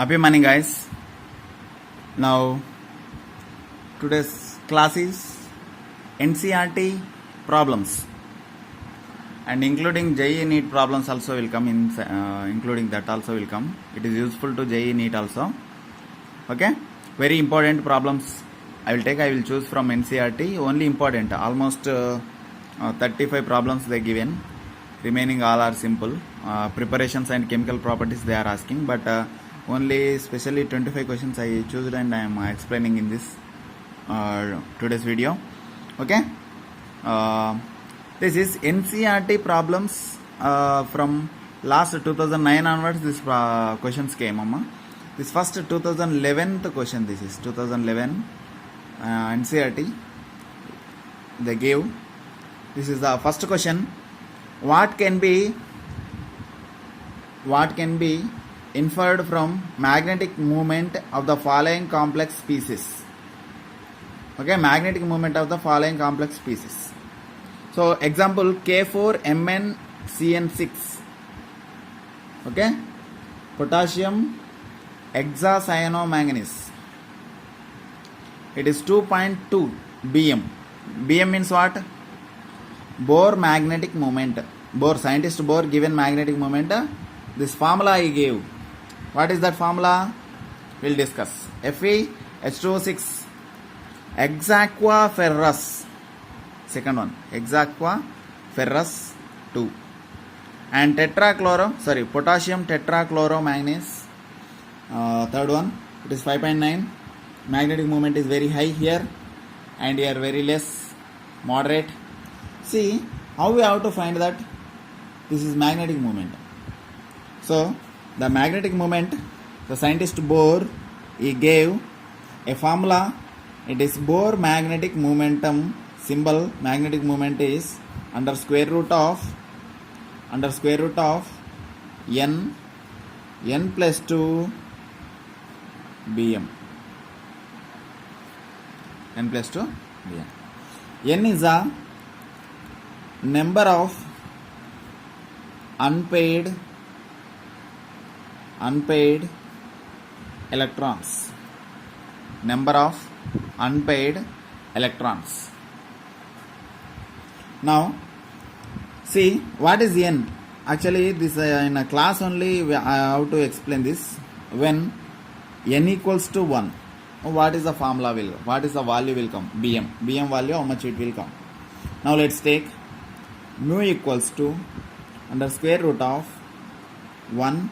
Happy morning, guys. Now, today's class is NCERT problems, and including JEE NEET problems also will come in. Including that also will come. It is useful to JEE NEET also. Okay, very important problems. I will choose from NCERT. Only important. Almost 35 problems they given. Remaining all are simple. Preparations and chemical properties they are asking, but only specially 25 questions I choose and I am explaining in this today's video. Okay, this is NCERT problems from last 2009 onwards. This questions came. This first 2011 question. This is 2011 NCERT they gave. This is the first question. What can be inferred from magnetic movement of the following complex species? Okay, magnetic movement of the following complex species. So example, K4MnCN6. Okay, potassium hexacyanmanganese. It is 2.2 bm. Bm means what? Bohr magnetic moment. Bohr, scientist Bohr given magnetic moment. This formula I gave. What is that formula? We'll discuss. FeH2O6. Hexaquaferrous. Second one. Hexaquaferrous 2. And potassium tetrachloromanganese. Third one. It is 5.9. Magnetic moment is very high here, and here very less, moderate. See how we have to find that this is magnetic moment. So the magnetic moment, the scientist Bohr, he gave a formula. It is Bohr magnetic momentum symbol. Magnetic moment is under square root of n plus 2 bm. N plus 2 bm. N is a number of unpaired electrons. Number of unpaired electrons. Now see what is N. Actually this in a class only I have to explain this. When N equals to 1, what is the formula will, what is the value will come? Bm value, how much it will come? Now let's take mu equals to under square root of 1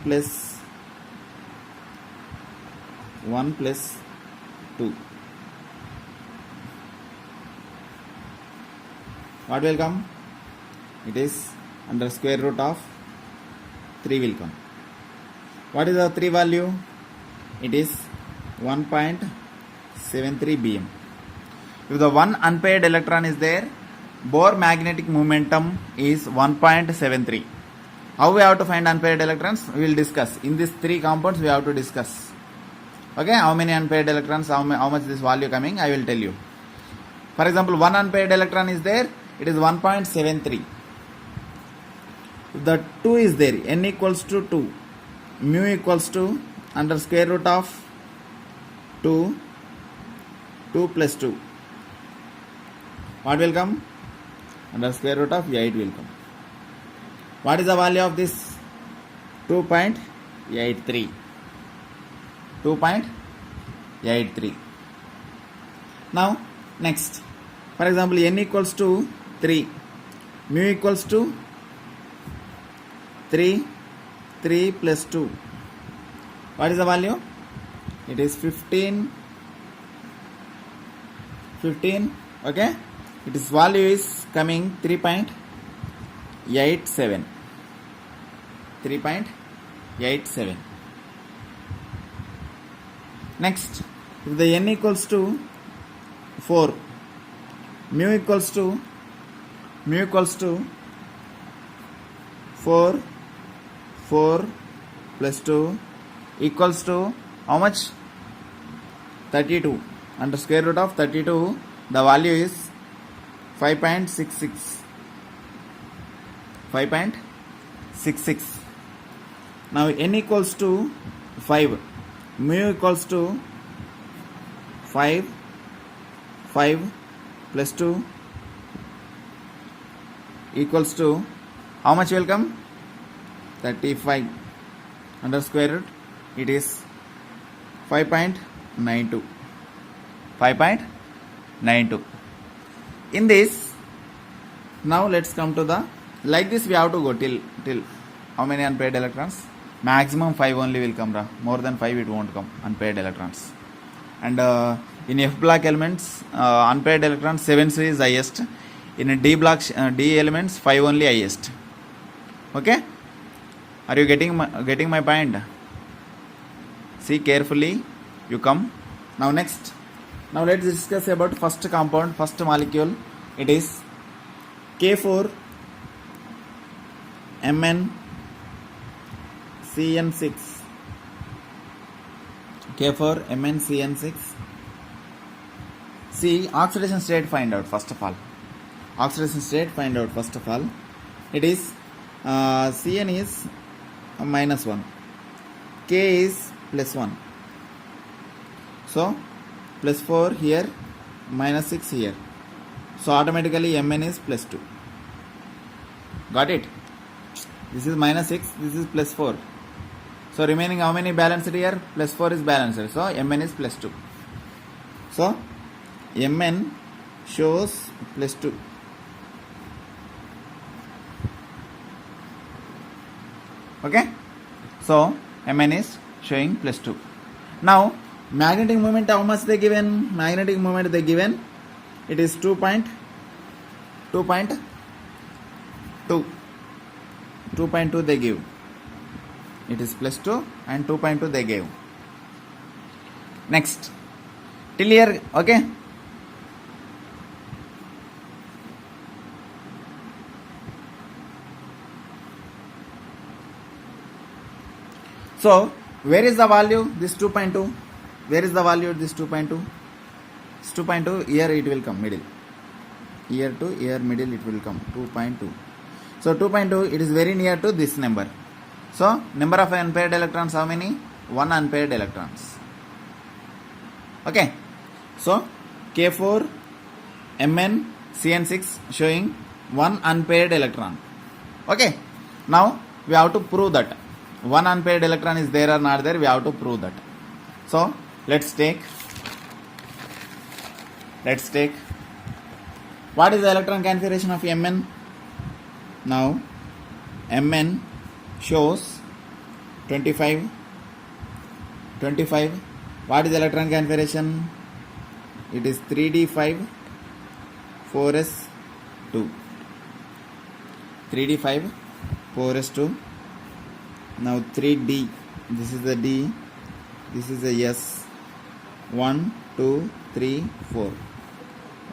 plus 2. What will come? It is under square root of 3 will come. What is the 3 value? It is 1.73 bm. If the one unpaired electron is there, Bohr magnetic momentum is 1.73. How we have to find unpaired electrons? We will discuss. In these 3 compounds we have to discuss. Okay, how many unpaired electrons, how much this value coming, I will tell you. For example, one unpaired electron is there, it is 1.73. If the 2 is there, n equals to 2, mu equals to under square root of 2 plus 2. What will come? Under square root of 8 will come. What is the value of this? 2.83. 2.83. Now next, for example, n equals to 3, mu equals to 3 plus 2. What is the value? It is 15. Okay, its value is coming 3.87. Next, if the n equals to 4, mu equals to 4 plus 2 equals to how much? 32. Under square root of 32, the value is 5.66. 5.66. Now n equals to 5. Mu equals to 5 plus 2 equals to how much will come? 35 under square root. It is 5.92. 5.92. In this, now let's come to the, like this we have to go till how many unpaired electrons? Maximum 5 only will come. More than 5 it won't come, unpaired electrons. And in F block elements, unpaired electrons 7 is highest. In D block, D elements 5 only highest. Okay? Are you getting my point? See carefully. You come. Now next. Now let's discuss about first compound, first molecule. It is K4 Mn CN6. K4 MnCN6. See, oxidation state find out first of all. Oxidation state find out first of all. It is Cn is -1, K is +1. So +4 here, -6 here. So automatically Mn is +2. Got it? This is -6, this is +4. So remaining how many balanced here? +4 is balanced. So Mn is +2. So Mn shows +2. Okay? So Mn is showing +2. Now magnetic moment, how much they given? Magnetic moment they given. It is 2.2. 2.2 they give. It is +2 and 2.2 they gave. Next. Till here, okay? So, where is the value? This 2.2. Where is the value of this 2.2? This 2.2, here it will come, middle. Here to here, middle it will come, 2.2. So, 2.2, it is very near to this number. So, number of unpaired electrons, how many? 1 unpaired electrons. Okay. So, K4 Mn CN6 showing 1 unpaired electron. Okay. Now, we have to prove that. 1 unpaired electron is there or not there, we have to prove that. So, let's take what is the electron configuration of Mn? Now Mn shows 25. What is the electron configuration? It is 3d5 4s2. 3d5 4s2. Now 3d, this is the d, this is the s. 1 2 3 4.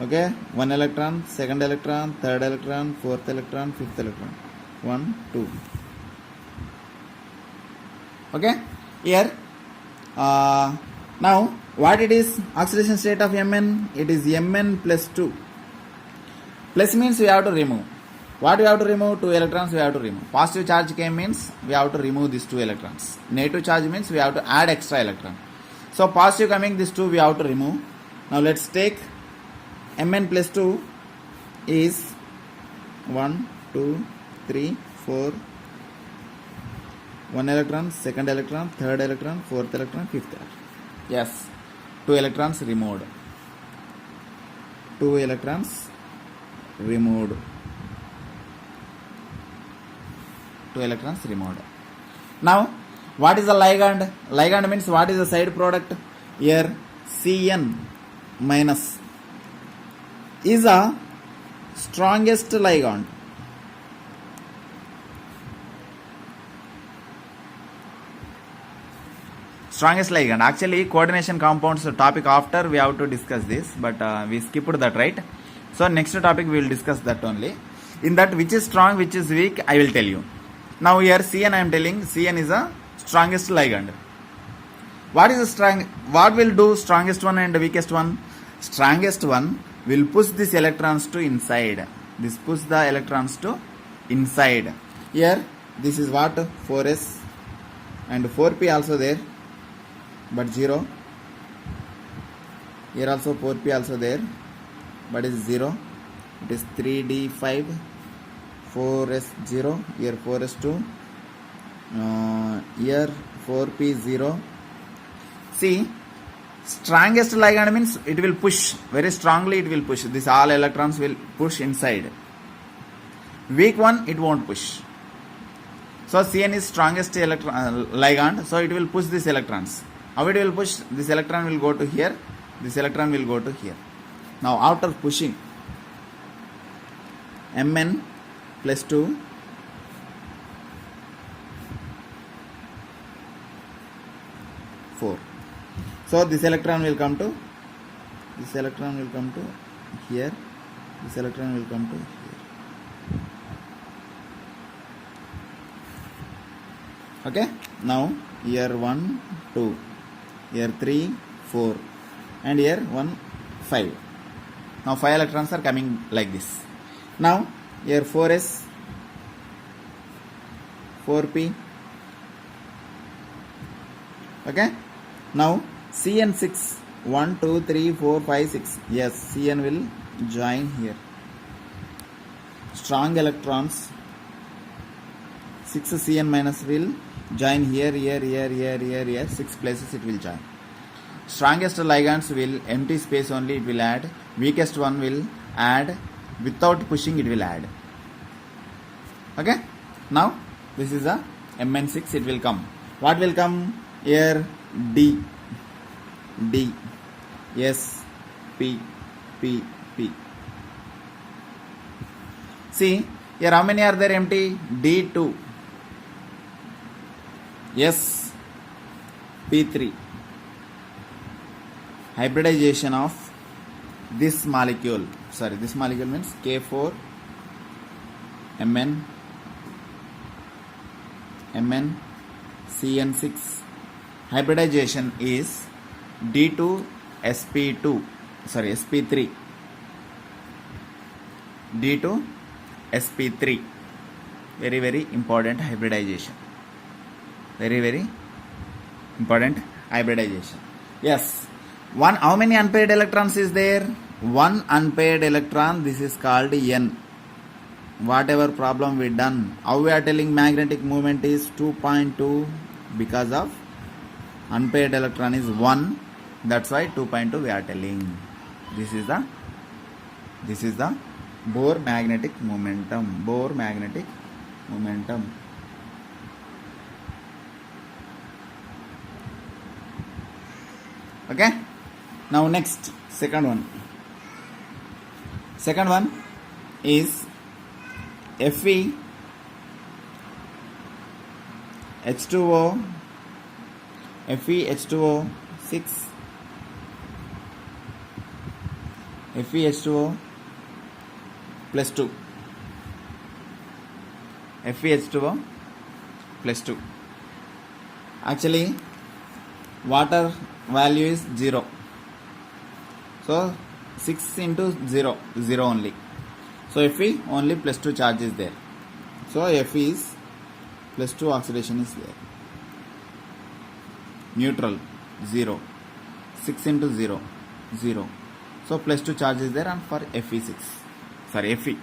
Okay, 1 electron, second electron, third electron, fourth electron, fifth electron. 1 2. Okay, here now what it is? Oxidation state of Mn, it is Mn +2. Plus means we have to remove. What we have to remove? 2 electrons we have to remove. Positive charge came means we have to remove these 2 electrons. Negative charge means we have to add extra electron. So positive coming, these 2 we have to remove. Now let's take Mn +2 is 1 2 3 4. 1 electron, second electron, third electron, fourth electron, fifth electron. Yes, 2 electrons removed. 2 electrons removed. 2 electrons removed. Now, what is the ligand? Ligand means what is the side product? Here, Cn minus is the strongest ligand. Strongest ligand. Actually, coordination compounds topic after we have to discuss this, but we skipped that, right? So next topic we will discuss that only. In that, which is strong, which is weak, I will tell you. Now here Cn I am telling, Cn is the strongest ligand. What is the strong? What will do strongest one and weakest one? Strongest one will push these electrons to inside. This push the electrons to inside. Here this is what? 4s and 4p also there, but 0. Here also 4p also there, but is 0. It is 3d5, 4s0, here 4s2, here 4p 0. See, strongest ligand means it will push very strongly, it will push. This all electrons will push inside. Weak one, it won't push. So Cn is strongest ligand, so it will push these electrons. How it will push? This electron will go to here, this electron will go to here. Now after pushing, Mn plus 2 4. So this electron will come to here, this electron will come to here. Okay, now here 1, 2, here 3, 4, and here 1, 5. Now 5 electrons are coming like this. Now here 4s, 4p. Okay, now Cn6, 1, 2, 3, 4, 5, 6. Yes, Cn will join here. Strong electrons, 6 Cn minus will join here, 6 places it will join. Strongest ligands will empty space only, it will add. Weakest one will add, without pushing it will add. Okay, now this is a Mn6, it will come. What will come? Here D, S, P. See, here how many are there empty? D2, S, P3. Hybridization of this molecule. Sorry, this molecule means K4, Mn, Cn6. Hybridization is D2, Sp3. D2, Sp3. Very, very important hybridization. Very, very important hybridization. Yes. One, how many unpaired electrons is there? One unpaired electron. This is called N. Whatever problem we done, how we are telling magnetic moment is 2.2 because of unpaired electron is 1. That's why 2.2 we are telling. This is the Bohr magnetic momentum. Okay. Now next, second one is Fe H2O 6, FeH2O plus 2, FeH2O plus 2. Actually water value is 0, so 6 into 0 only, so Fe only plus 2 charge is there, so Fe is plus 2 oxidation is there. Neutral 0, 6 into 0, so plus 2 charge is there, and for Fe.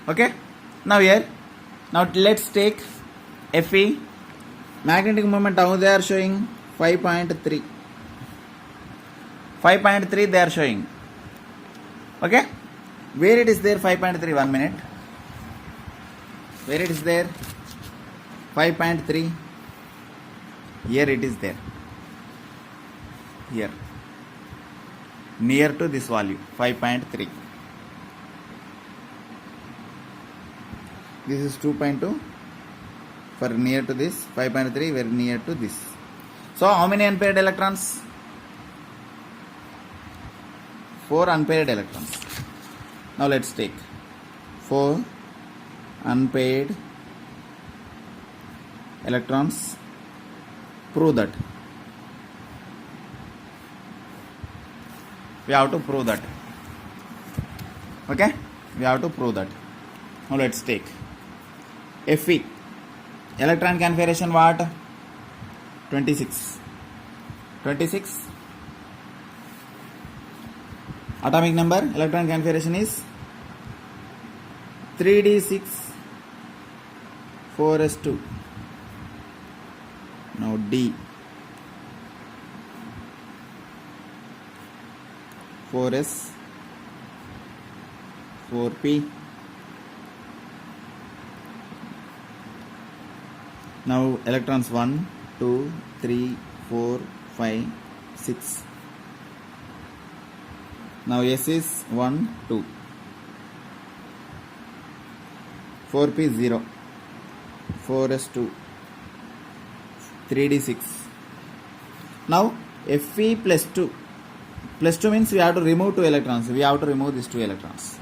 Okay, now here, now let's take Fe. Magnetic moment, how they are showing? 5.3 they are showing. Okay, where it is there 5.3? 1 minute. Where it is there 5.3? Here it is there, here near to this value 5.3. This is 2.2 for near to this, 5.3 very near to this. So how many unpaired electrons? 4 unpaired electrons. Now let's take 4 unpaired electrons. Prove that. We have to prove that. Okay, we have to prove that. Now let's take Fe. electron configuration what? 26. Atomic number electron configuration is 3d6 4s2. Now D 4s 4p. Now electrons 1 2 3 4 5 6. Now S is 1 2. 4p 0. 4s2. 3d6. Now Fe plus 2. Plus 2 means we have to remove 2 electrons. We have to remove these 2 electrons.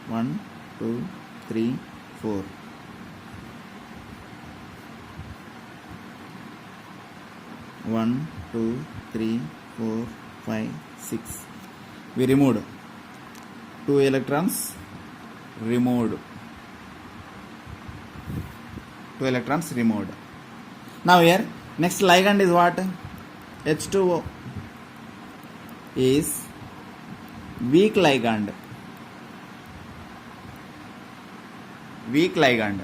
1 2 3 4. One, 2, 3, 4, 5, 6. We removed 2 electrons. Removed 2 electrons removed. Now here next ligand is what? H2O is weak ligand. Weak ligand.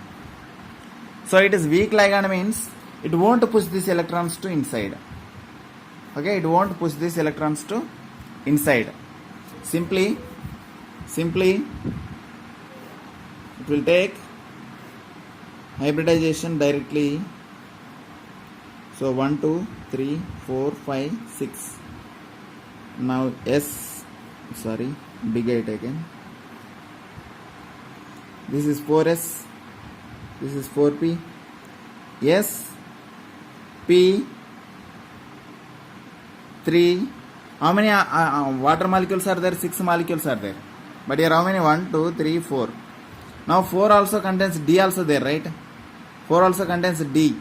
So it is weak ligand means it won't push these electrons to inside. Okay, it won't push these electrons to inside. Simply it will take hybridization directly. So 1 2 3 4 5 6. Now big I taken. This is 4s, this is 4p. S P 3. How many water molecules are there? 6 molecules are there. But here how many? 1 2 3 4. Now 4 also contains D also there, right? 4 also contains D.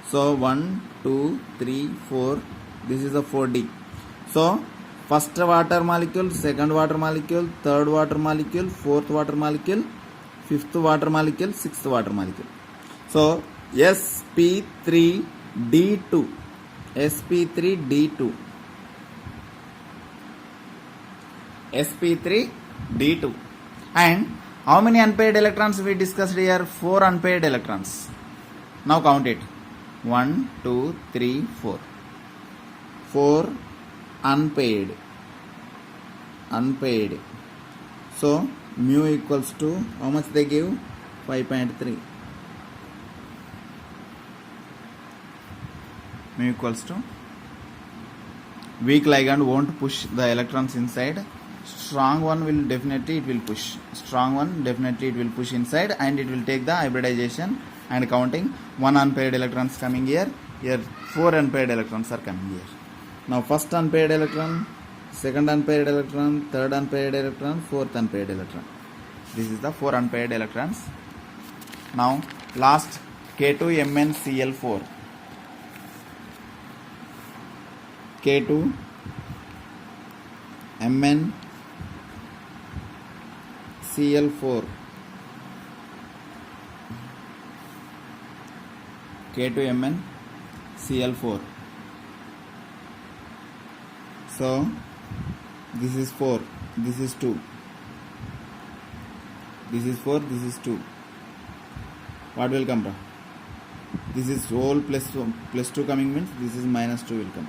So 1 2 3 4. This is the 4D. So first water molecule, second water molecule, third water molecule, fourth water molecule, fifth water molecule, sixth water molecule. So sp3d2. sp3d2. sp3d2. And how many unpaired electrons we discussed here? 4 unpaired electrons. Now count it. 1 2 3 4. 4 unpaired. So mu equals to how much they give? 5.3. Mu equals to weak ligand won't push the electrons inside. Strong one will definitely push. Strong one definitely it will push inside, and it will take the hybridization and counting. 1 unpaired electrons coming here. Here 4 unpaired electrons are coming here. Now first unpaired electron, second unpaired electron, third unpaired electron, fourth unpaired electron. This is the 4 unpaired electrons. Now last K2MnCl4. K2MnCl4. K2MnCl4. So this is 4, this is 2. This is 4, this is 2. What will come from? This is all plus 2 coming means this is minus 2 will come.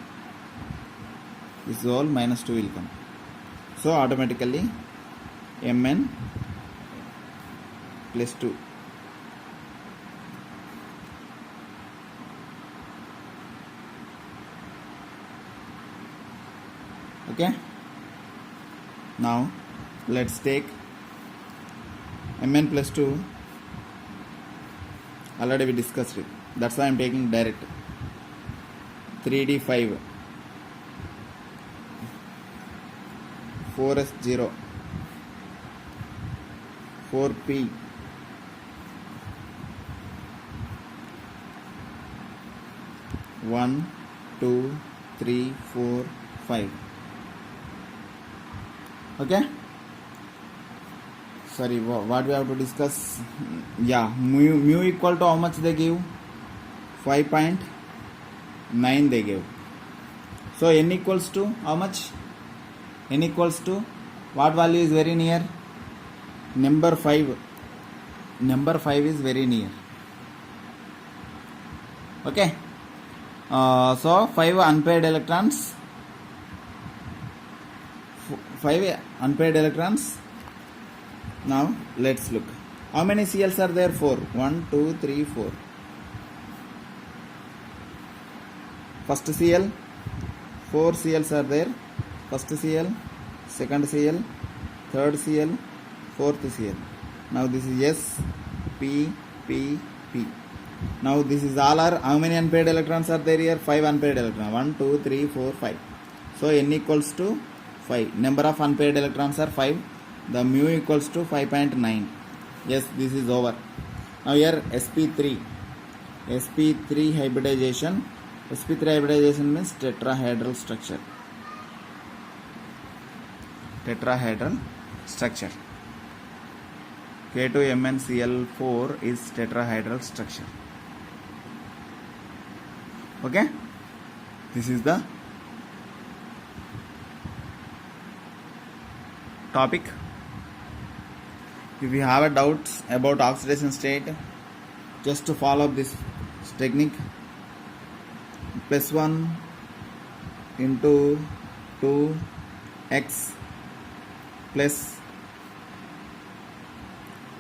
This is all minus 2 will come. So automatically Mn plus 2. Okay. Now let's take Mn plus 2. Already we discussed it. That's why I am taking direct. 3d5. 4s0. 4p. 1 2 3 4 5. Okay. sorry, what we have to discuss. Yeah, mu equal to how much they give? 5.9 they gave. So n equals to how much? N equals to what value is very near? Number 5. Number 5 is very near. Okay. So 5 unpaired electrons. 5 unpaired electrons. Now let's look. How many Cls are there? 4. 1, 2, 3, 4. First Cl. 4 Cls are there. First Cl, second Cl, third Cl, fourth Cl. Now this is S, P, P, P. Now this is all are, how many unpaired electrons are there here? 5 unpaired electrons. 1, 2, 3, 4, 5. So n equals to 5. Number of unpaired electrons are 5. The mu equals to 5.9. Yes, this is over. Now here sp3. sp3 hybridization. sp3 hybridization means tetrahedral structure. Tetrahedral structure. K2MnCl4 is tetrahedral structure. Okay, this is the topic. If you have a doubts about oxidation state, just to follow this technique. +1 into 2x plus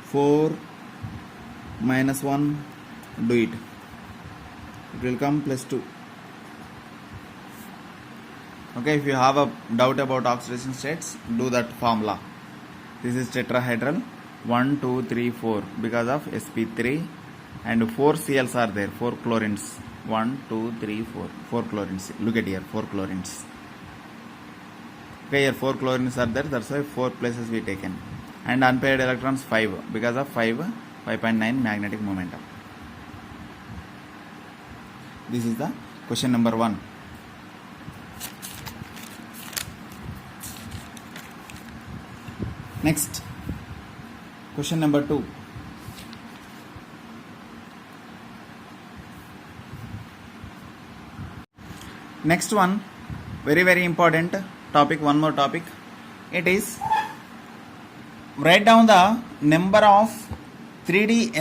4 minus 1, do it. It will come +2. Okay, if you have a doubt about oxidation states, do that formula. This is tetrahedral 1, 2, 3, 4 because of sp3, and 4 Cls are there, 4 chlorines. 1, 2, 3, 4. 4 chlorines. Look at here, 4 chlorines. Okay, here 4 chlorines are there, that's why 4 places we taken. And unpaired electrons 5 because of 5.9 magnetic momentum. This is the question number 1. Next, question number 2. Next one, very important topic, one more topic. It is, write down the number of 3D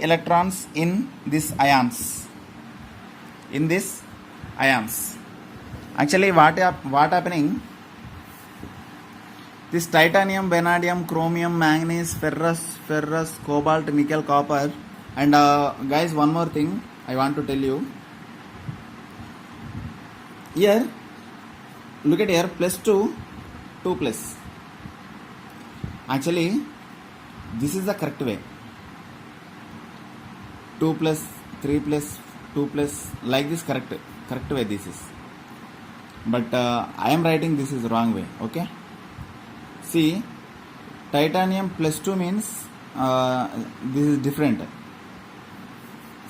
electrons in this ions. Actually, what happening? This titanium, vanadium, chromium, manganese, ferrous, cobalt, nickel, copper, and guys, one more thing I want to tell you. Here, look at here, +2, 2 plus. Actually, this is the correct way. 2 plus, 3 plus, 2 plus, like this correct way this is. But I am writing this is wrong way. Okay. See, titanium +2 means this is different.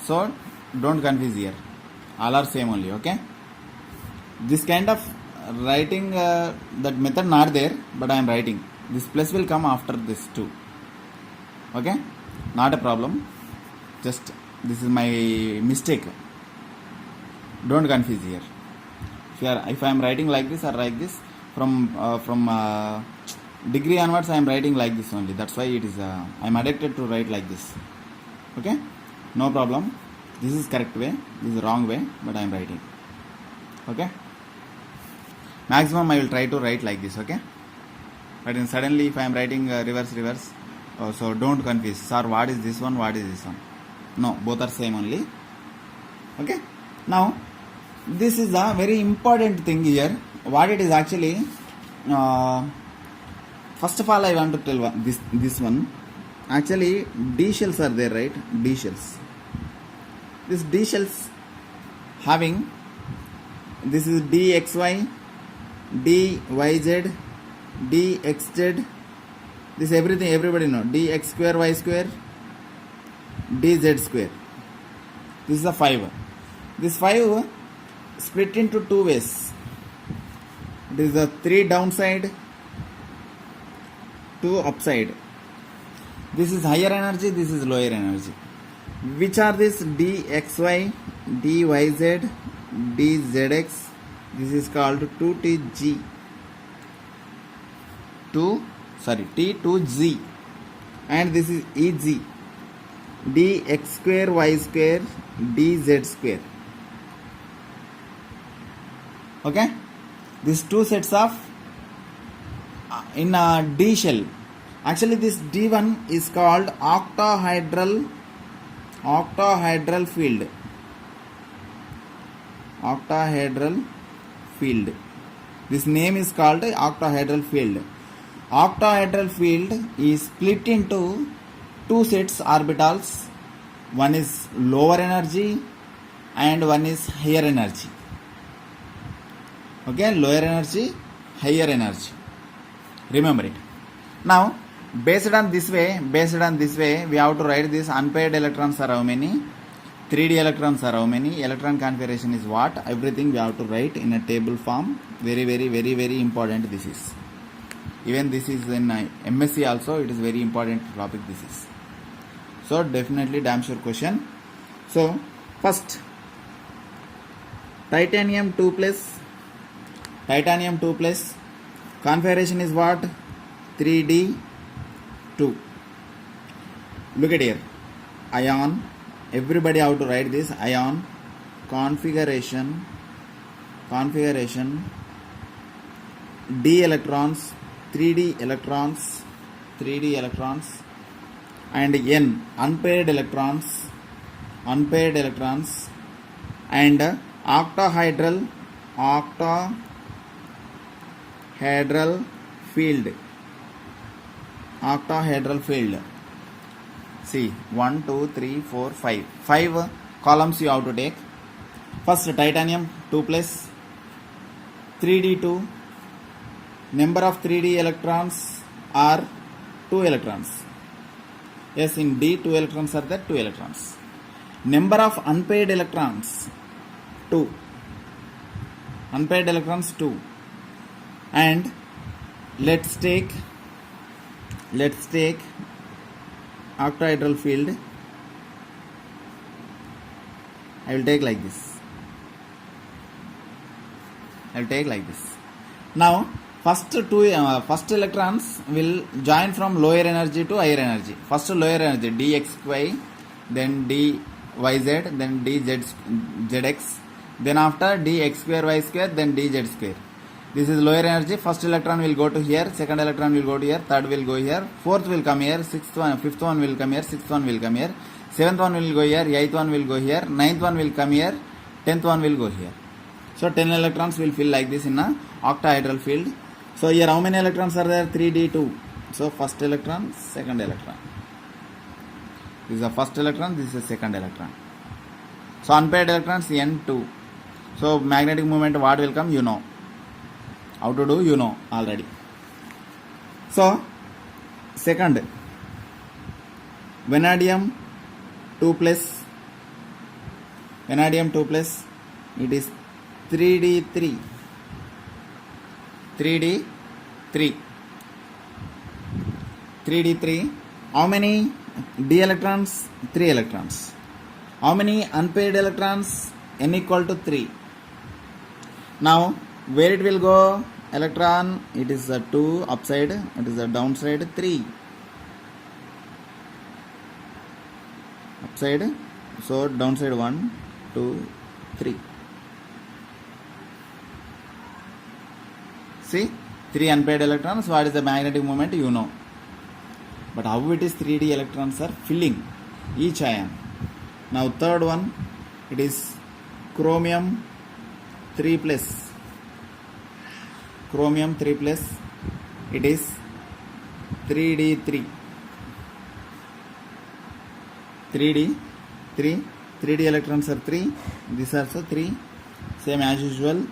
So don't confuse here. All are same only. Okay. This kind of writing, that method not there, but I am writing. This plus will come after this 2. Okay. Not a problem. Just this is my mistake. Don't confuse here. If I am writing like this or like this, from degree onwards I am writing like this only. That's why it is I am addicted to write like this. Okay, no problem. This is correct way, this is wrong way, but I am writing. Okay, maximum I will try to write like this. Okay, but then suddenly if I am writing reverse, so don't confuse. Sir, what is this one, what is this one? No, both are same only. Okay, now this is a very important thing here. What it is actually, first of all I want to tell this one. Actually, D shells are there, right? D shells. This D shells having, this is DXY, DYZ, DXZ. This everything everybody know. DX square, Y square, DZ square. This is a 5. This 5 split into 2 ways. This is the 3 downside 2 upside. This is higher energy, this is lower energy. Which are this dxy, dyz, dzx? This is called 2tg. T2z. And this is eg. dx square, y square, dz square. Okay? These two sets of in a D shell. Actually, this D1 is called octahedral field. Octahedral field. This name is called octahedral field. Octahedral field is split into two sets orbitals. One is lower energy and one is higher energy. Okay, lower energy, higher energy. Remember it. Now, based on this way, we have to write this unpaired electrons are how many, 3D electrons are how many, electron configuration is what, everything we have to write in a table form. Very important this is. Even this is in MSc also, it is very important topic this is. So, definitely damn sure question. So, first, titanium 2 plus, configuration is what? 3D2. Look at here. Ion. Everybody have to write this. Ion. Configuration. D electrons. 3D electrons. And N. Unpaired electrons. And octahedral field. Octahedral field. See, 1, 2, 3, 4, 5. 5 columns you have to take. First, titanium 2 plus, 3D2. Number of 3D electrons are 2 electrons. Yes, in D 2 electrons are there, 2 electrons. Number of unpaired electrons 2. Unpaired electrons 2. And let's take octahedral field. I will take like this. Now, first electrons will join from lower energy to higher energy. First lower energy dxy, then dyz, then dzx, then after dx square y square, then dz square. This is lower energy. First electron will go to here, second electron will go to here, third will go here, fourth will come here, fifth one will come here, sixth one will come here, seventh one will go here, eighth one will go here, ninth one will come here, 10th one will go here. So 10 electrons will fill like this in a octahedral field. So here how many electrons are there? 3d2. So first electron, second electron. This is the first electron, this is the second electron. So unpaired electrons n2. So magnetic moment what will come? You know. How to do? You know already. So second, vanadium 2 plus, it is 3d3. How many d electrons? 3 electrons. How many unpaired electrons? N equal to 3. Now where it will go? Electron, it is a 2 upside, it is a downside 3. Upside, so downside 1, 2, 3. See, 3 unpaired electrons. What is the magnetic moment? You know. But how it is 3D electrons are filling each ion. Now third one, it is chromium 3 plus. It is 3D3. 3D electrons are 3. These are also 3. Same as usual.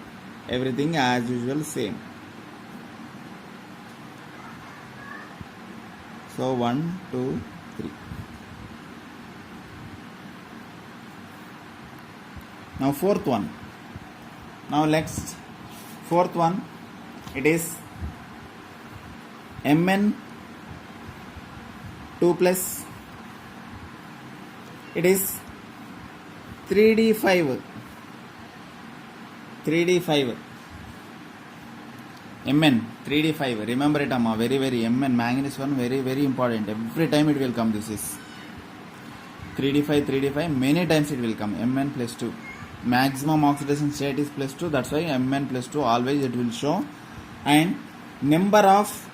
Everything as usual same. So 1, 2, 3. Now fourth one. Now next, fourth one, it is Mn 2 plus, it is 3d5, 3d5, Mn, 3d5, remember it amma, very Mn, manganese one, very important, every time it will come. This is 3d5, many times it will come. Mn plus 2, maximum oxidation state is plus 2, that's why Mn plus 2 always it will show. And number of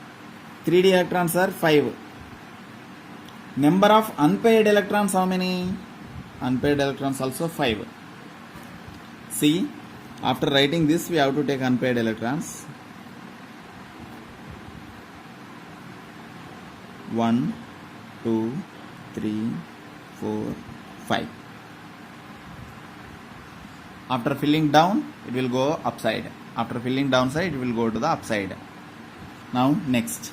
3d electrons are 5. Number of unpaired electrons, how many? Unpaired electrons also 5. See, after writing this we have to take unpaired electrons. 1, 2, 3, 4, 5. After filling down, it will go upside. After filling downside, it will go to the upside. Now next.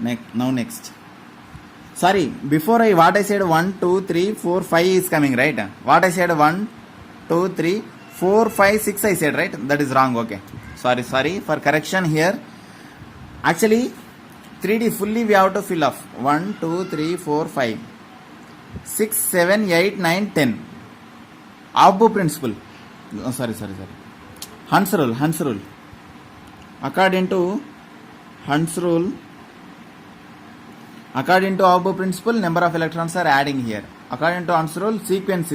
Next. Sorry, before what I said 1, 2, 3, 4, 5 is coming, right? What I said 1, 2, 3, 4, 5, 6 I said, right? That is wrong. Okay. Sorry for correction here. Actually, 3D fully we have to fill off. 1, 2, 3, 4, 5, 6, 7, 8, 9, 10. Abbo principle. Oh, sorry. Hund's rule. According to Hund's rule, according to Abbo principle, number of electrons are adding here. According to Hund's rule, sequence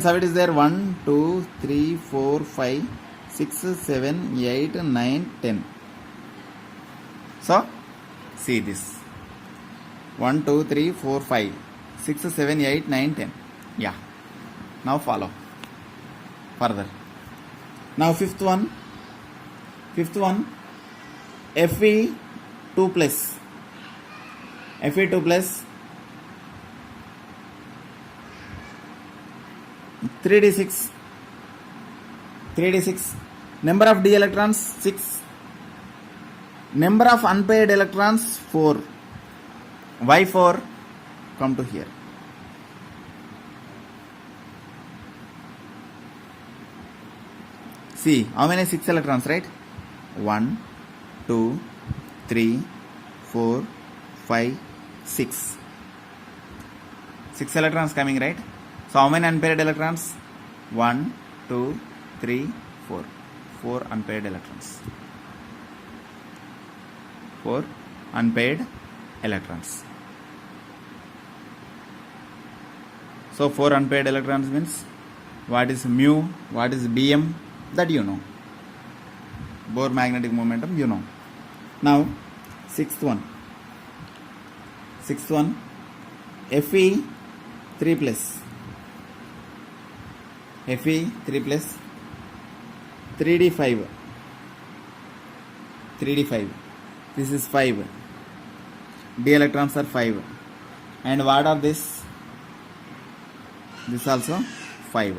of it is there 1, 2, 3, 4, 5, 6, 7, 8, 9, 10. So, see this. 1, 2, 3, 4, 5, 6, 7, 8, 9, 10. Yeah. Now follow further. Now fifth one, Fe2 plus, 3d6, number of d electrons 6, number of unpaired electrons 4. Why 4? Come to here. See, how many 6 electrons, right? 1, 2, 3, 4, 5, 6. 6 electrons coming, right? So, how many unpaired electrons? 1, 2, 3, 4. 4 unpaired electrons. 4 unpaired electrons. So, 4 unpaired electrons means what is mu, what is Bm, that you know. Bohr magnetic momentum, you know. Now, sixth one, Fe3 plus, 3d5, this is 5, d electrons are 5, and what are this? This also 5.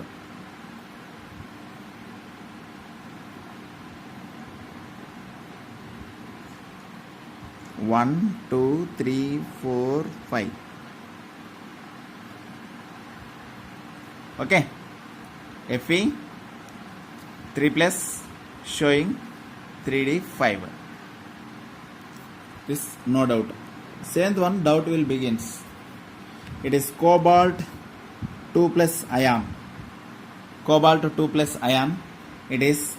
One, 2, 3, 4, 5. Okay. Fe3 plus showing 3d5. This no doubt. Seventh one, doubt will begins. It is cobalt 2 plus ion. Cobalt 2 plus ion. It is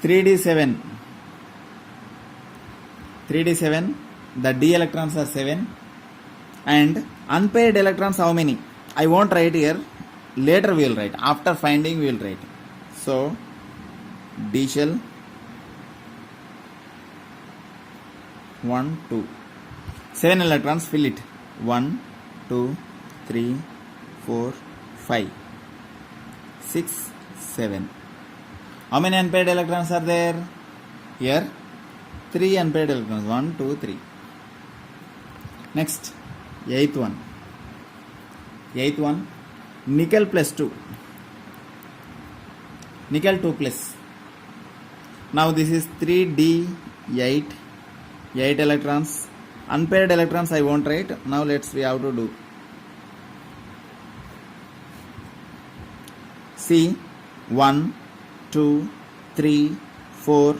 3d7. 3d7. The d electrons are 7. And unpaired electrons how many? I won't write here. Later we will write. After finding we will write. So d shell 1, 2. 7 electrons, fill it. 1, 2, 3, 4, 5, 6, 7. How many unpaired electrons are there? Here 3 unpaired electrons. 1, 2, 3. Next, eighth one, nickel plus 2. Nickel 2 plus. Now this is 3d8, 8 electrons. Unpaired electrons I won't write. Now let's see how to do. See, 1, 2, 3, 4,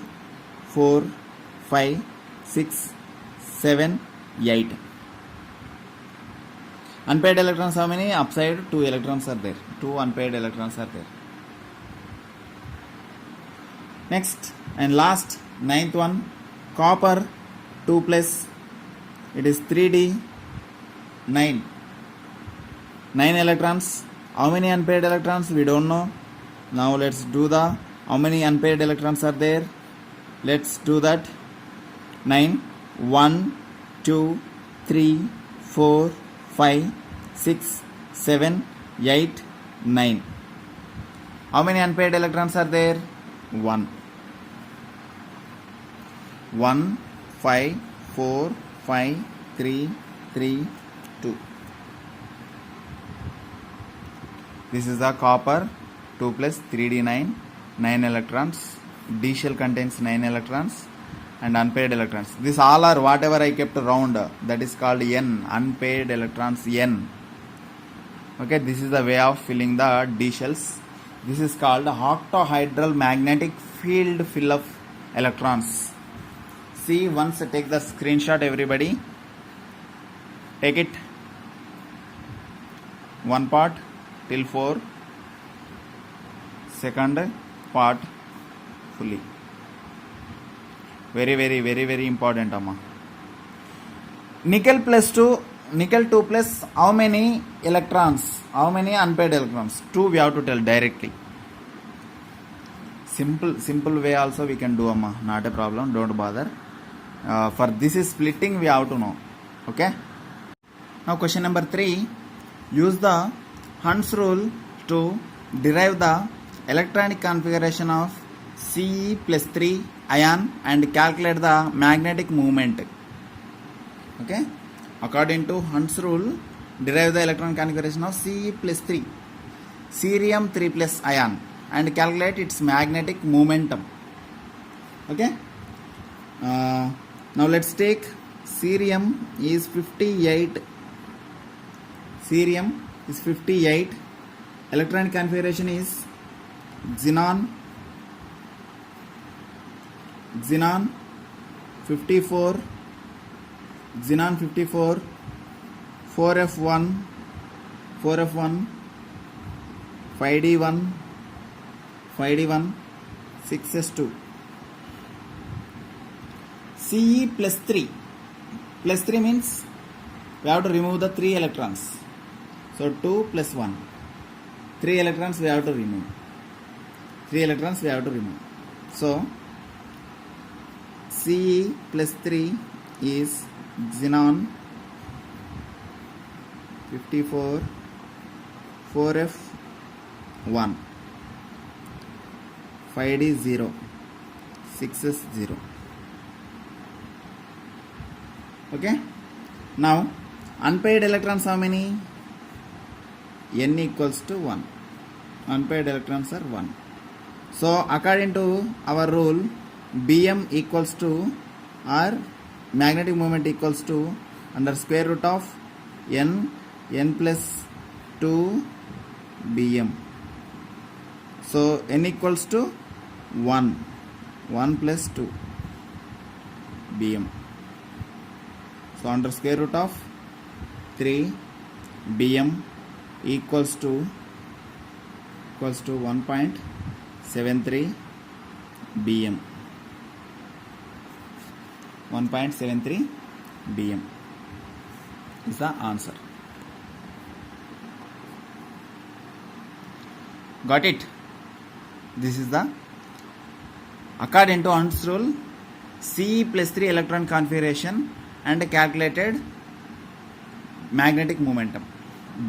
5, 6, 7, 8. Unpaired electrons, how many? Upside 2 electrons are there. 2 unpaired electrons are there. Next and last, ninth one, copper 2 plus, it is 3d 9. 9 electrons. How many unpaired electrons? We don't know. Now let's do the, how many unpaired electrons are there? Let's do that. 9. 1, 2, 3, 4, 5, 6, 7, 8, 9. How many unpaired electrons are there? 1. 1, 5, 4, 5, 3, 3, 2. This is the copper 2 plus 3d9, 9 electrons. D shell contains 9 electrons and unpaired electrons. This all are whatever I kept round, that is called N, unpaired electrons N. Okay, this is the way of filling the D shells. This is called octahedral magnetic field fill of electrons. See, once take the screenshot, everybody. Take it. One part till 4. Second part fully. Very important, amma. Nickel 2 plus how many electrons? How many unpaired electrons? 2 we have to tell directly. Simple way also we can do, amma. Not a problem, don't bother. For this is splitting, we have to know. Okay. Now question number 3. Use the Hund's rule to derive the electronic configuration of Ce plus 3 ion and calculate the magnetic moment. Okay. According to Hund's rule, derive the electron configuration of Ce plus 3, cerium 3 plus ion, and calculate its magnetic momentum. Okay. Now let's take cerium is 58. Cerium is 58. Electronic configuration is xenon 54, xenon 54, 4f1, 5d1, 6s2. Ce plus 3. Plus 3 means we have to remove the 3 electrons. So 2 plus 1. 3 electrons we have to remove. So Ce plus 3 is xenon 54, 4f1, 5d0, 6s0. Okay. Now unpaired electrons how many? N equals to 1. Unpaired electrons are 1. So according to our rule, Bm equals to, or magnetic moment equals to, under square root of n plus 2 Bm. So n equals to 1 plus 2 Bm. So under square root of 3 Bm equals to 1.73 Bm. 1.73 Bm is the answer. Got it? This is the, according to Hund's rule, Ce plus 3 electron configuration and calculated magnetic momentum.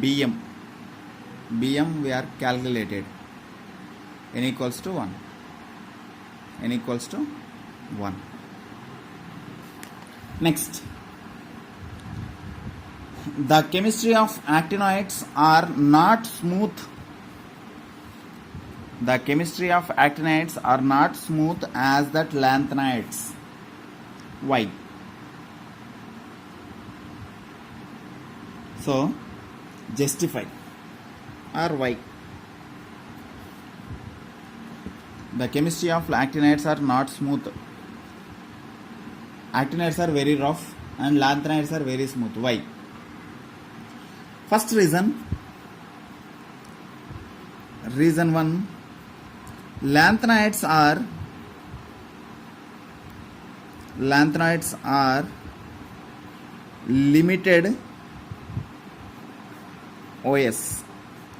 Bm we are calculated. N equals to 1. Next, the chemistry of actinoids are not smooth. The chemistry of actinides are not smooth as that lanthanides. Why? So justify, or why? The chemistry of actinides are not smooth. Actinides are very rough and lanthanides are very smooth. Why? First reason one, lanthanides are limited OS.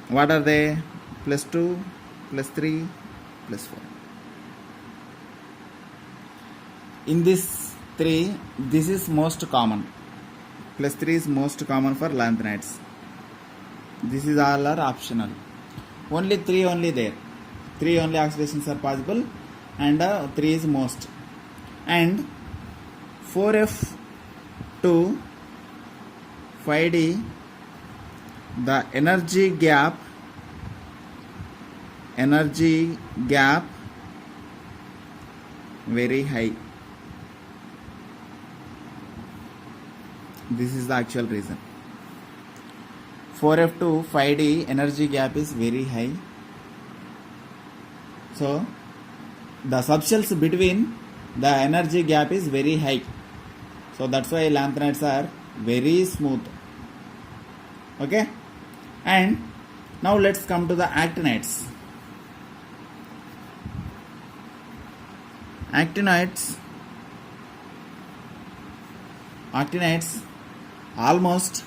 What are they? +2, +3, +4. In this 3, this is most common. +3 is most common for lanthanides. This is all are optional. Only 3 only there. 3 only oxidations are possible, and 3 is most. And 4F2 5D, the energy gap very high. This is the actual reason. 4F2 5D energy gap is very high. So the subshells between the energy gap is very high. So that's why lanthanides are very smooth. Okay, and now let's come to the actinides. Actinides almost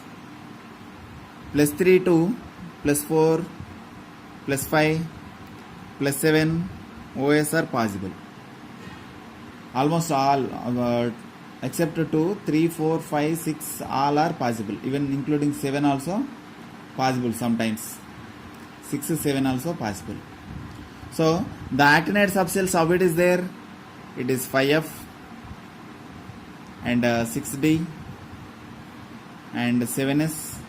+3 to +4, +5, +7 OS are possible. Almost all except 2, 3, 4, 5, 6 all are possible, even including 7 also possible sometimes. 6, 7 also possible. So the actinide subshells, how it is there? It is 5F and 6D and 7S.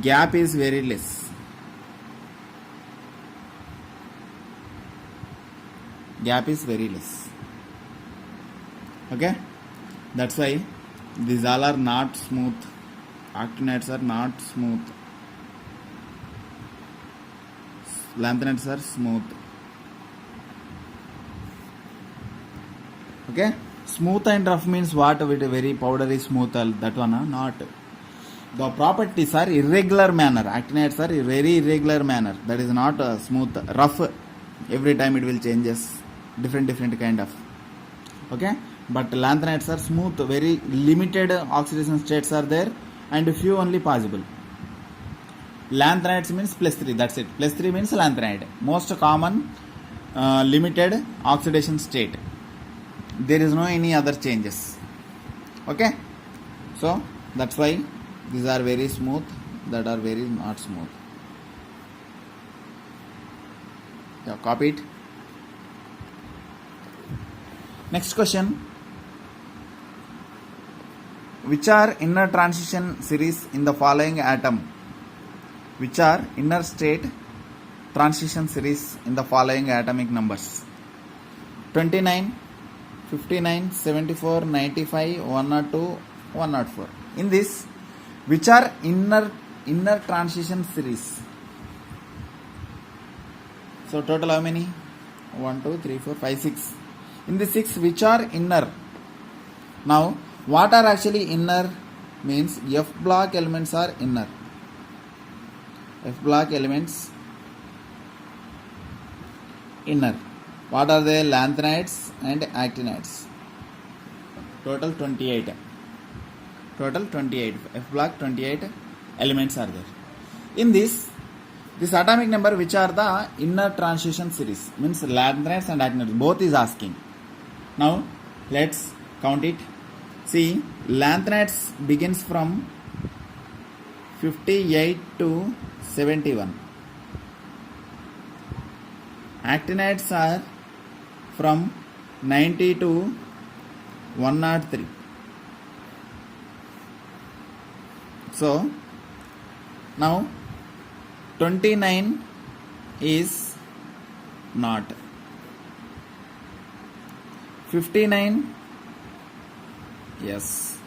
Gap is very less. Okay, that's why these all are not smooth. Actinides are not smooth. Lanthanides are smooth. Okay, smooth and rough means what? With a very powdery smooth, that one not. The properties are irregular manner. Actinides are very irregular manner. That is not smooth, rough. Every time it will changes, different kind of. Okay, but lanthanides are smooth. Very limited oxidation states are there, and few only possible. Lanthanides means +3. That's it. +3 means lanthanide. Most common limited oxidation state. There is no any other changes. Okay, so that's why these are very smooth, that are very not smooth. Yeah, copy it. Next question. Which are inner transition series in the following atom? Which are inner state transition series in the following atomic numbers? 29, 59, 74, 95, 102, 104. In this, which are inner transition series? So total how many? 1, 2, 3, 4, 5, 6. In the 6, which are inner? Now, what are actually inner? Means F block elements are inner. F block elements inner. What are they? Lanthanides and actinides. Total 28. F block 28 elements are there. In this atomic number, which are the inner transition series? Means lanthanides and actinides. Both is asking. Now let's count it. See, lanthanides begins from 58 to 71. Actinides are from 90 to 103. So now 29 is not. 59 yes.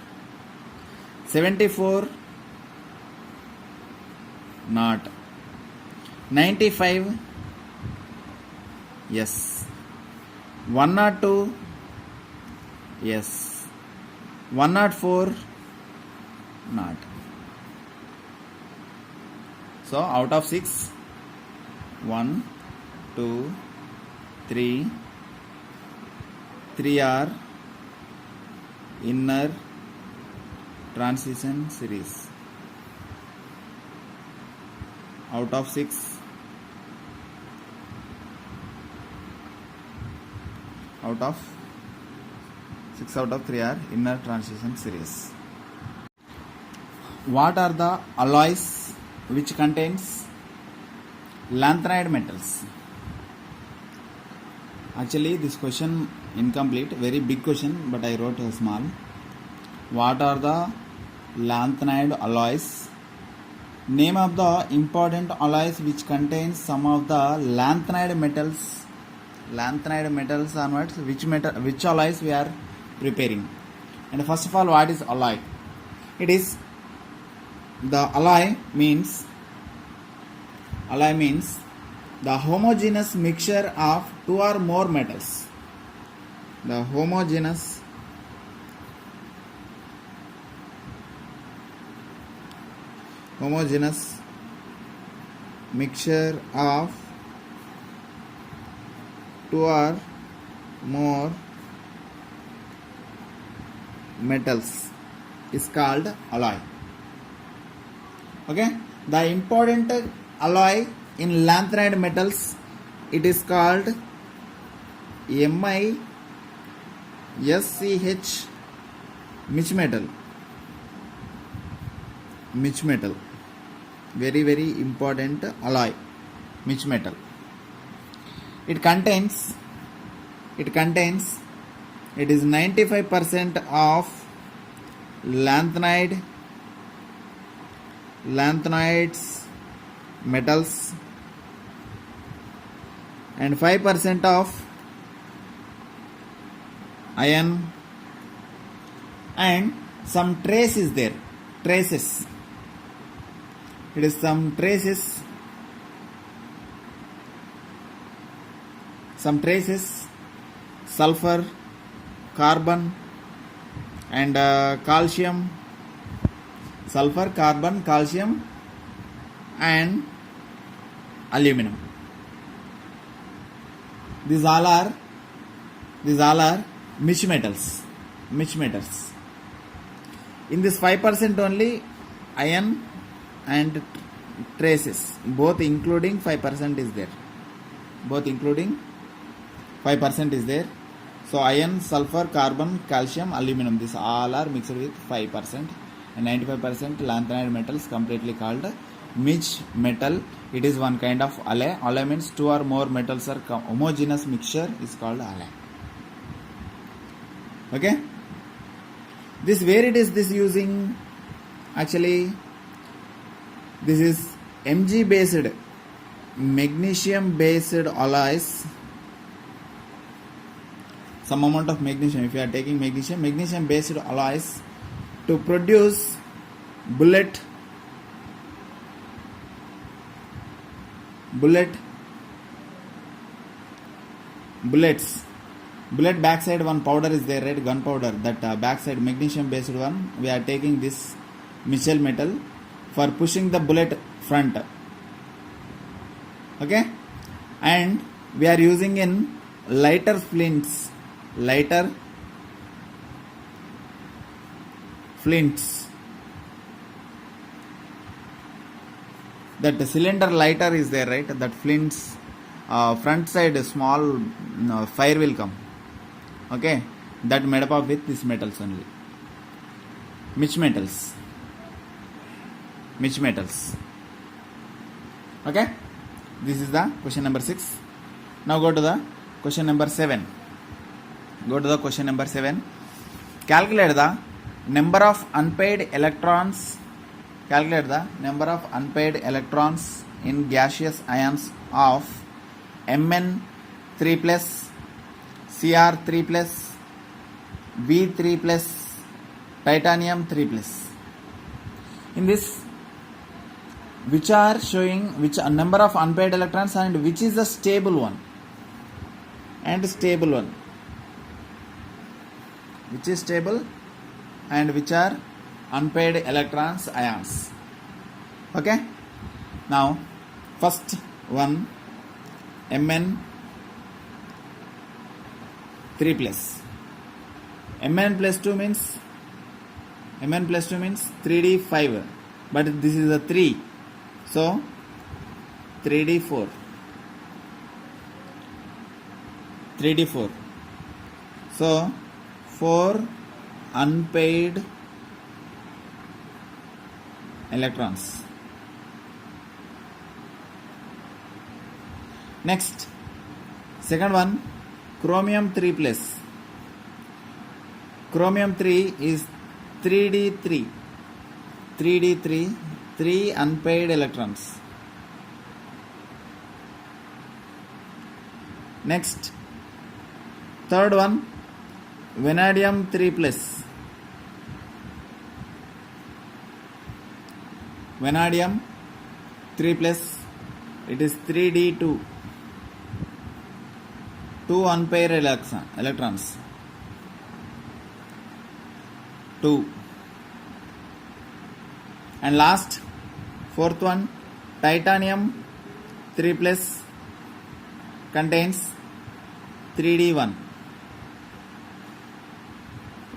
74 not. 95 yes. 102 Yes. 104 not. So out of 6, 1, 2, 3 are inner transition series. Out of 6, out of 3 are inner transition series. What are the alloys which contains lanthanide metals? Actually this question incomplete, very big question, but I wrote a small. What are the lanthanide alloys? Name of the important alloys which contains some of the lanthanide metals. Lanthanide metals are what? Which alloys we are preparing? And first of all, what is alloy? It is the alloy means the homogeneous mixture of two or more metals. The homogeneous mixture of two or more metals is called alloy. Okay, the important alloy in lanthanide metals, it is called MiSCH Mich metal. Very, very important alloy, Mich metal. It contains, it is 95% of lanthanides metals and 5% of iron, and some trace is there. Traces. It is some traces. Sulfur, carbon, and calcium. Sulfur, carbon, calcium, and aluminum. These all are Mich metals. In this 5% only iron and traces, both including 5% is there. So iron, sulfur, carbon, calcium, aluminum, these all are mixed with 5%, and 95% lanthanide metals completely called Mich metal. It is one kind of alloy. Alloy means two or more metals are homogeneous mixture is called alloy. Okay, this where it is this using? Actually this is Mg based, magnesium based alloys. Some amount of magnesium, if you are taking magnesium based alloys to produce bullets backside one powder is there, right? Gunpowder, that backside magnesium based one, we are taking this Michel metal for pushing the bullet front. Okay, and we are using in lighter flints. That the cylinder lighter is there, right? That flints front side small fire will come. Okay, that made up of with these metals only. Mich metals. Okay, this is the question number 6. Now go to the question number 7. Calculate the number of unpaired electrons. In gaseous ions of Mn3+, Cr3+, V3+, titanium 3+. In this, which are showing which number of unpaired electrons and which is the stable one? which is stable and which are unpaired electrons, ions. Okay. Now first one, Mn 3 plus. Mn plus 2 means 3d 5, but this is a 3, so 3d 4. So 4 unpaired electrons. Next, second one, chromium 3 plus. Chromium 3 is 3d3. 3 unpaired electrons. Next, third one, vanadium 3 plus. Vanadium 3 plus, it is 3d2. 2 unpaired electrons. 2. And last, fourth one, titanium 3 plus contains 3d1.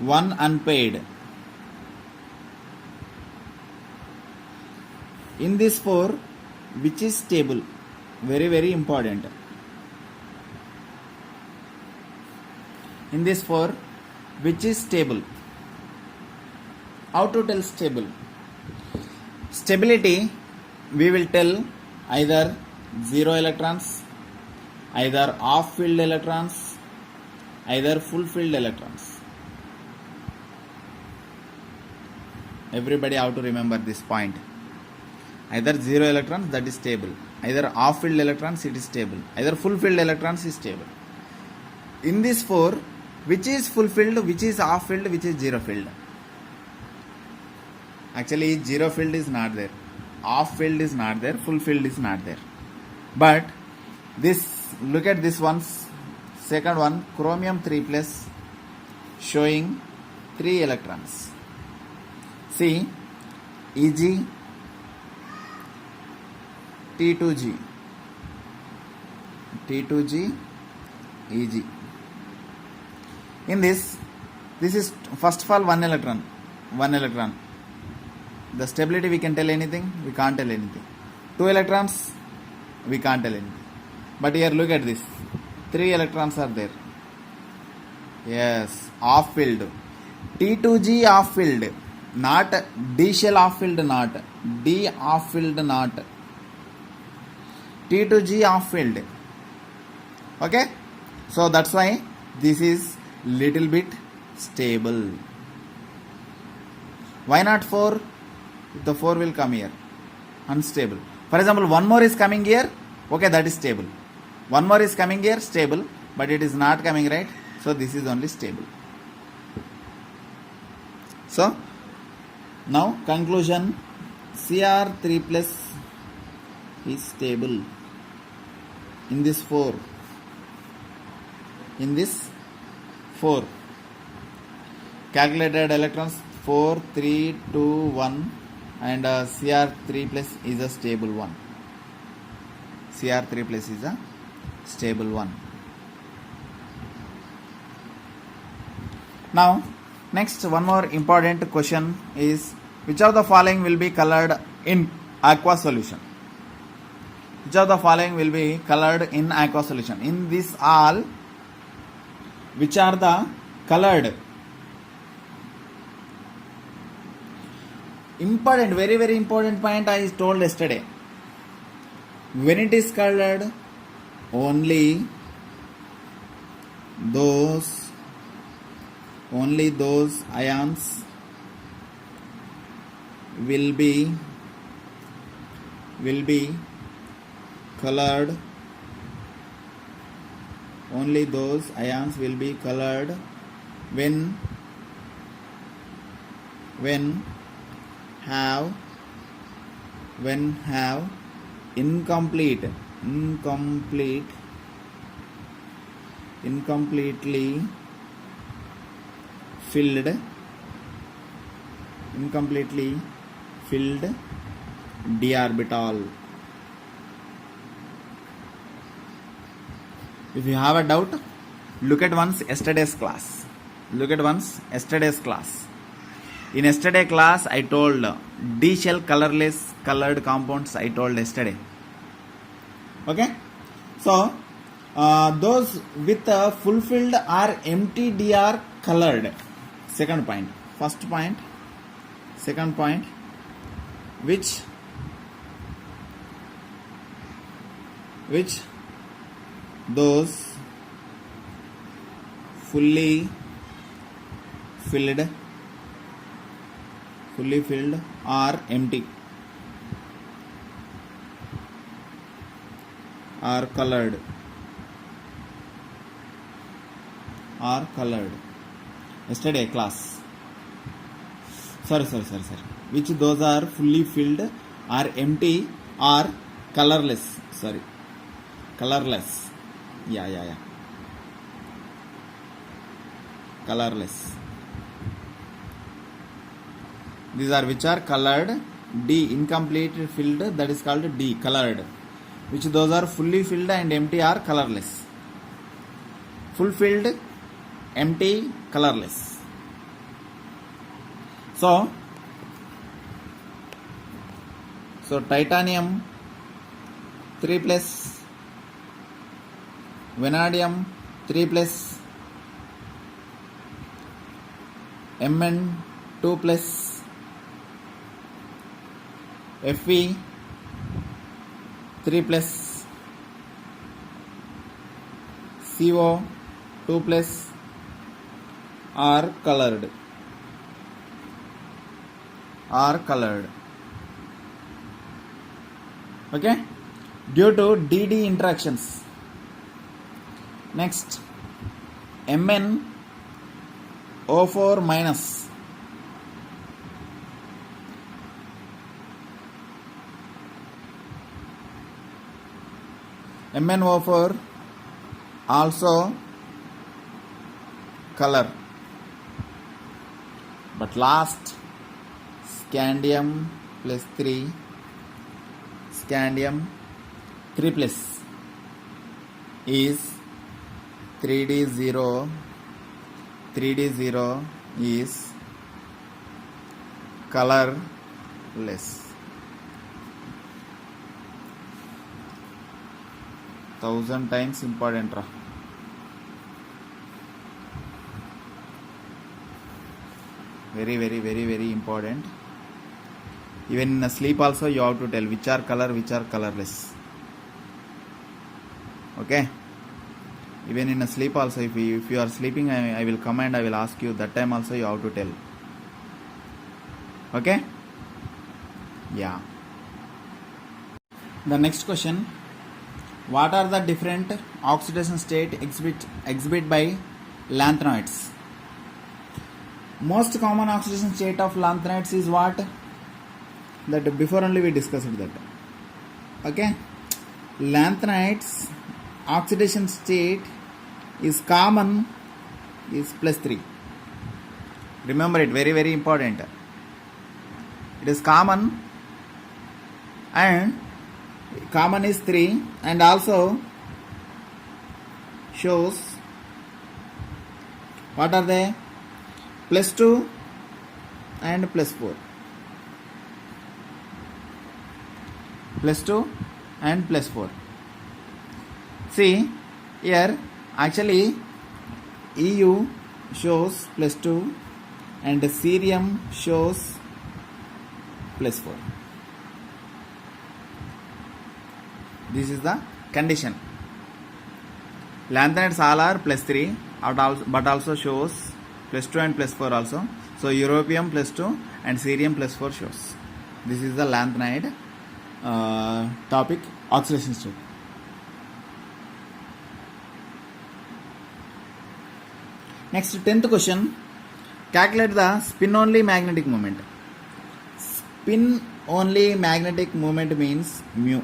1 unpaired. In this 4, which is stable? Very, very important. In this 4, which is stable? How to tell stable? Stability, we will tell either 0 electrons, either half filled electrons, either full filled electrons. Everybody have to remember this point. Either 0 electrons, that is stable. Either half filled electrons, it is stable. Either full filled electrons is stable. In this 4, which is full filled, which is half filled, which is 0 filled? Actually 0 filled is not there, half filled is not there, full filled is not there. But this, look at this one, second one, chromium 3 plus, showing 3 electrons. See, Eg, T2G, T2G, Eg. In this is first of all 1 electron. The stability, we can tell anything? We can't tell anything. 2 electrons, we can't tell anything. But here look at this, 3 electrons are there. Yes, half filled. T2G half filled, not D shell half filled, not D half filled, not T2G half filled. Okay, so that's why this is little bit stable. Why not 4? The 4 will come here, unstable. For example, 1 more is coming here, okay, that is stable. 1 more is coming here, stable, but it is not coming, right? So this is only stable. So now conclusion, Cr3 plus is stable in this 4. In this 4, calculated electrons 4, 3, 2, 1, and Cr3 plus is a stable one. Cr3 plus is a stable one. Now next, one more important question is, which of the following will be colored in aqua solution? Which of the following will be colored in aqua solution? In this all, which are the colored? Important, very, very important point I told yesterday. When it is colored, only those ions will be colored. Only those ions will be colored when have incompletely filled, incompletely filled d orbital. If you have a doubt, look at once yesterday's class. In yesterday class I told d shell colorless colored compounds I told yesterday. Okay, so those with fulfilled or empty d are colored. Second point. First point, second point, which those fully filled or empty are colored. Yesterday class. Sorry. Which those are fully filled or empty or colorless. Sorry. Colorless. Yeah. Colorless. These are which are colored. D, incomplete filled, that is called D, colored. Which those are fully filled and empty are colorless. Fulfilled, empty, colorless. So titanium 3 plus, vanadium 3 plus, Mn 2 plus, Fe 3 plus, CO 2 plus are colored. Okay, due to DD interactions. Next, MnO4 minus, MnO4 also color, but last scandium plus 3 plus is 3d0 is colorless. 1000 times important ra. Very important. Even in sleep also you have to tell which are color, which are colorless. Okay, even in sleep also, if you are sleeping, I will come and I will ask you, that time also you have to tell. Okay, yeah. The next question, what are the different oxidation state exhibit by lanthanoids? Most common oxidation state of lanthanoids is what? That before only we discussed that. Okay, lanthanides oxidation state is common is +3. Remember it, very important. It is common, and common is 3, and also shows what are they? +2 and +4. +2 and +4. See here, actually EU shows +2 and cerium shows +4. This is the condition. Lanthanides all are +3, but also shows +2 and +4 also. So europium +2 and cerium +4 shows. This is the lanthanide topic, oxidation state. Next, 10th question, calculate the spin only magnetic moment. Spin only magnetic moment means mu.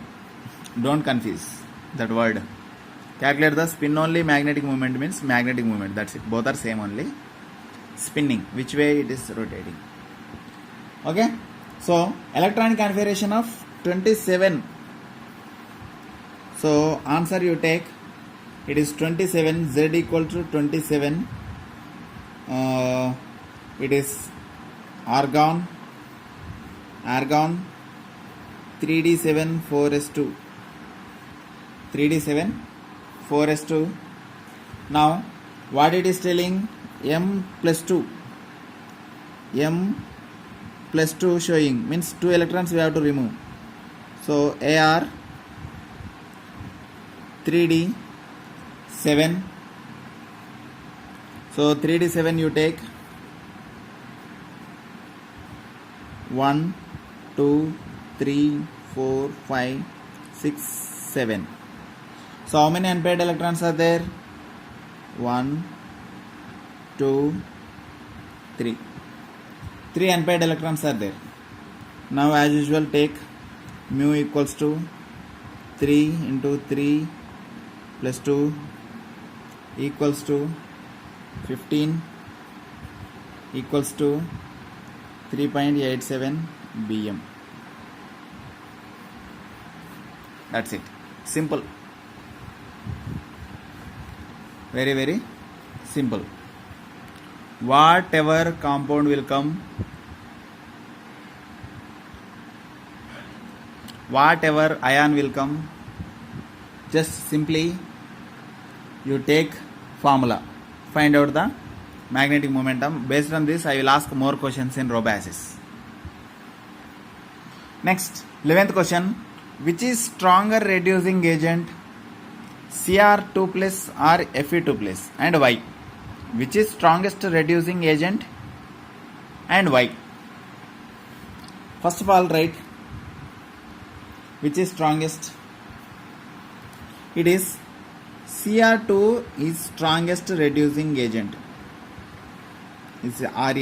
Don't confuse that word. Calculate the spin only magnetic moment means magnetic moment. That's it. Both are same only. spinning, which way it is rotating. Okay, so electronic configuration of 27. So answer you take, it is 27, Z equal to 27. It is argon 3d7 4s2, 3d7 4s2. Now what it is telling, m plus 2 showing, means 2 electrons we have to remove. So Ar 3d7. So 3d7 you take 1 2 3 4 5 6 7. So how many unpaired electrons are there? 1 2 3. 3 unpaired electrons are there. Now as usual take mu equals to 3 into 3 plus 2 equals to 15 equals to 3.87 bm. That's it. Simple. Very, very simple. Whatever compound will come, whatever ion will come, just simply you take formula, find out the magnetic momentum. Based on this, I will ask more questions in Robasis. Next, 11th question. Which is stronger reducing agent, Cr2 plus or Fe2 plus, and why? Which is strongest reducing agent and why? First of all, write which is strongest. It is Cr2 is strongest reducing agent. It's Ra,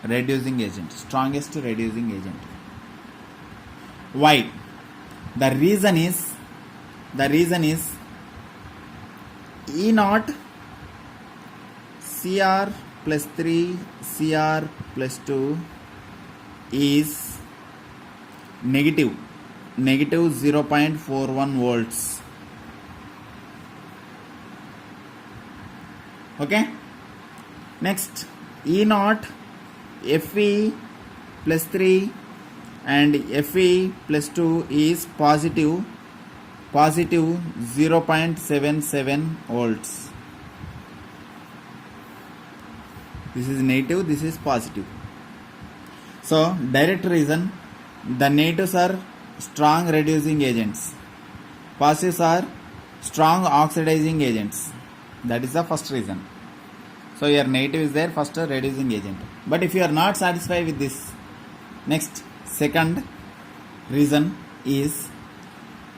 reducing agent, strongest reducing agent. Why? The reason is E naught Cr plus 3 Cr plus 2 is negative 0.41 volts. Okay. Next, E naught Fe plus 3 and Fe plus 2 is positive 0.77 volts. This is negative, this is positive. So direct reason, the negatives are strong reducing agents, positives are strong oxidizing agents. That is the first reason. So your negative is there, first reducing agent. But if you are not satisfied with this, next, second reason is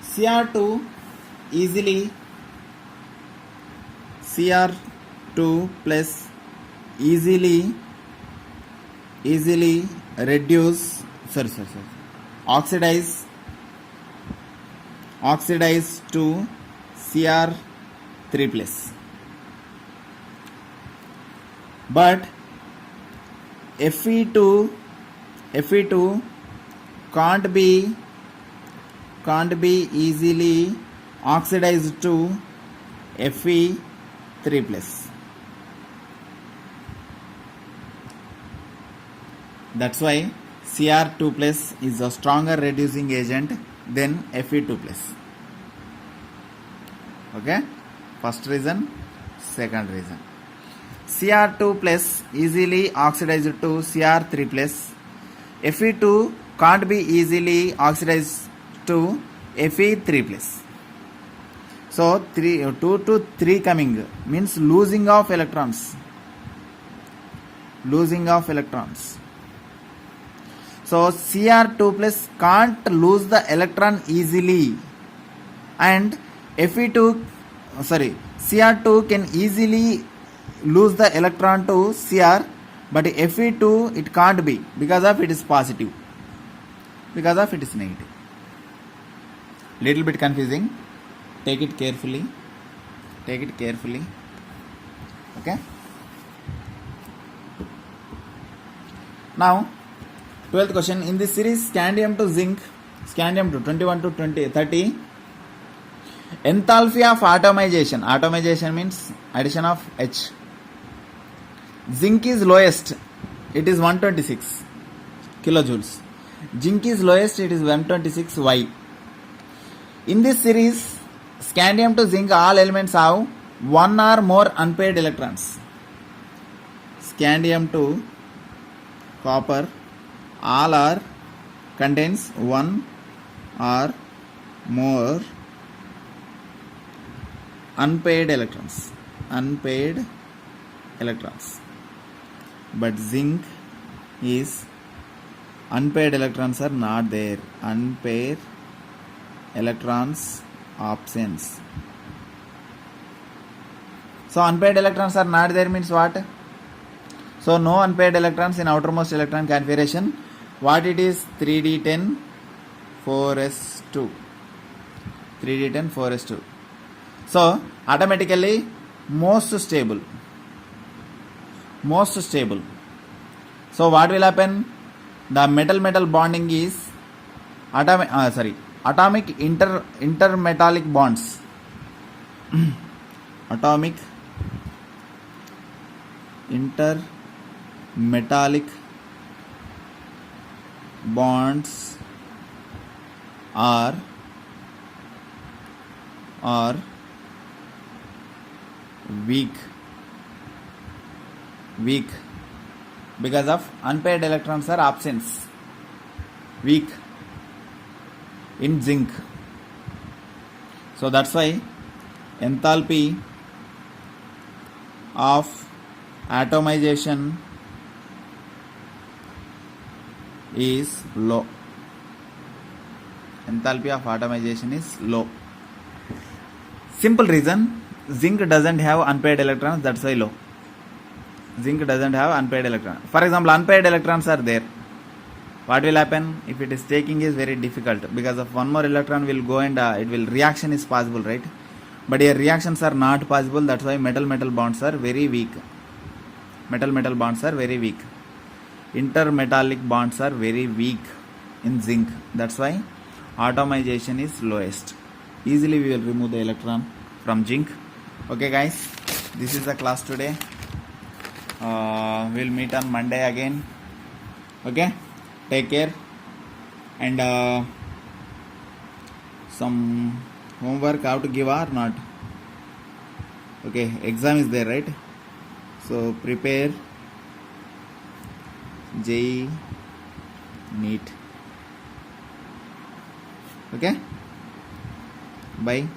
Cr2 plus easily reduce, oxidize to Cr3 plus. But Fe2 can't be easily oxidized to Fe3 plus. That's why Cr2 plus is a stronger reducing agent than Fe2 plus. Okay, first reason, second reason. Cr2 plus easily oxidized to Cr3 plus. Fe2 can't be easily oxidized to Fe3 plus. So 2 to 3 coming means losing of electrons. So Cr2 plus can't lose the electron easily, and Cr2 can easily lose the electron to Cr, but Fe2 it can't be because of it is positive, because of it is negative. Little bit confusing. Take it carefully. Okay. Now 12th question, in this series scandium to zinc, scandium to 21 to 30, enthalpy of atomization means addition of H. Zinc is lowest, it is 126 kilojoules. Zinc is lowest, it is 126 Y. In this series scandium to zinc, all elements have one or more unpaired electrons. Scandium to copper, all are contains one or more unpaired electrons. But zinc is unpaired electrons are not there. Unpaired electrons absence. So unpaired electrons are not there means what? So no unpaired electrons in outermost electron configuration. What it is? 3d10 4s2. 3d10 4s2. So automatically most stable. So what will happen? The metal bonding is atomic intermetallic bonds. Atomic intermetallic bonds are weak because of unpaired electrons are absence. Weak in zinc. So that's why enthalpy of atomization is low. Enthalpy of atomization is low. Simple reason, zinc doesn't have unpaired electrons, that's why low. Zinc doesn't have unpaired electrons. For example, unpaired electrons are there. What will happen? If it is taking is very difficult because of one more electron will go and it will reaction is possible, right? But here reactions are not possible. That's why metal bonds are very weak. Metal bonds are very weak. Intermetallic bonds are very weak in zinc. That's why atomization is lowest. Easily we will remove the electron from zinc. Okay guys, this is the class today. We'll meet on Monday again. Okay, take care. And some homework how to give or not? Okay, exam is there, right? So prepare JEE NEET. Okay, bye.